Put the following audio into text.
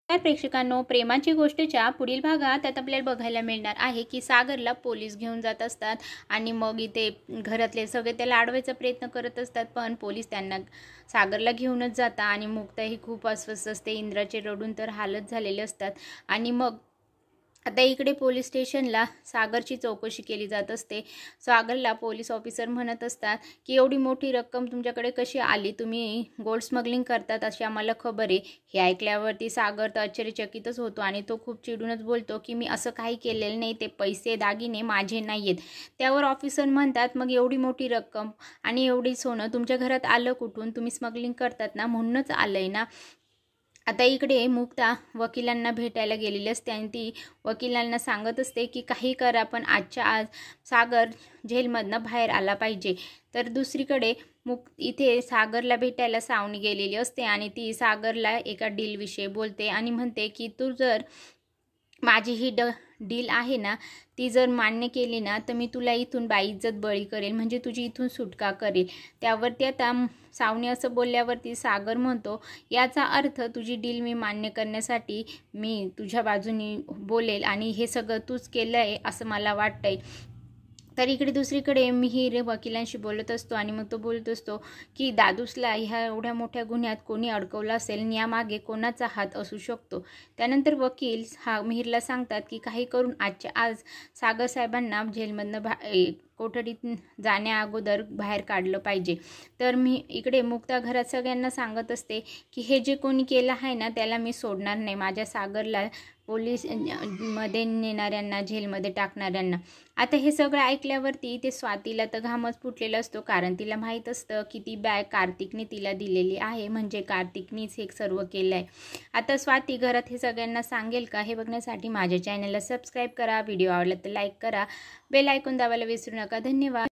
तर प्रेक्षकांनो, प्रेमाची गोष्टच्या पुढील भागात आता आपल्याला बघायला मिळणार आहे की सागरला पोलीस घेऊन जात असतात आणि मग इथे घरातले सगळे त्याला अडवायचा प्रयत्न करत असतात, पण पोलीस त्यांना सागरला घेऊनच जातात आणि मुक्ता ही खूप अस्वस्थ असते. इंद्राचे रडून तर हालत झालेले असतात आणि मग आता इकडे पोलीस स्टेशनला सागरची चौकशी केली जात असते. सागरला पोलीस ऑफिसर म्हणत असतात की एवढी मोठी रक्कम तुमच्याकडे कशी आली, तुम्ही गोल्ड स्मगलिंग करतात अशी आम्हाला खबर आहे. हे ऐकल्यावरती सागर तर आश्चर्यचकितच होतो आणि तो खूप चिडूनच बोलतो की मी असं काही केलेलं नाही, ते पैसे दागिने माझे नाही आहेत. त्यावर ऑफिसर म्हणतात मग एवढी मोठी रक्कम आणि एवढी सोनं तुमच्या घरात आलं कुठून, तुम्ही स्मगलिंग करतात ना म्हणूनच आलंय ना. आता इकडे मुक्ता वकिलांना भेटायला गेलेली असते आणि ती वकिलांना सांगत असते की काही करा पण आजच्या आज सागर जेलमधनं बाहेर आला पाहिजे. तर दुसरीकडे इथे सागरला भेटायला सावनी गेलेली असते आणि ती सागरला एका डीलविषयी बोलते आणि म्हणते की तू जर माझी ही डील आहे ना ती जर मान्य केली ना तर मी तुला इथून बाइज्जत बळी करेल, म्हणजे तुझी इथून सुटका करेल. त्यावरती आता सावनी असं बोलल्यावरती सागर म्हणतो याचा अर्थ तुझी डील मी मान्य करण्यासाठी मी तुझ्या बाजूनी बोलेल आणि हे सगळं तूच केलं आहे असं मला वाटतंय. तर इकडे दुसरीकडे मिहीर वकिलांशी बोलत असतो आणि मग तो बोलत असतो की दादूसला ह्या एवढ्या मोठ्या गुन्ह्यात कोणी अडकवलं असेल, यामागे कोणाचा हात असू शकतो. त्यानंतर वकील मिहीरला सांगतात की काही करून आजच्या आज सागर साहेबांना जेलमधनं कोठडीत जाण्या अगोदर बाहेर काढलं पाहिजे. तर मी इकडे मुक्ता घरात सगळ्यांना सांगत असते की हे जे कोणी केलं आहे ना त्याला मी सोडणार नाही, माझ्या सागरला पोलीस मध्ये नेणाऱ्यांना, जेलमध्ये टाकणाऱ्यांना. आता हे सगळं ऐकल्यावरती ते स्वातीला तर घामच फुटलेला असतो, कारण तिला माहीत असतं की ती बॅग कार्तिकने तिला दिलेली आहे, म्हणजे कार्तिकनीच हे सर्व केलं आहे. आता स्वाती घरात हे सगळ्यांना सांगेल का, हे बघण्यासाठी माझ्या चॅनलला सबस्क्राईब करा, व्हिडिओ आवडला तर लाईक करा, बेल आयकॉन दाबायला विसरू नका. धन्यवाद.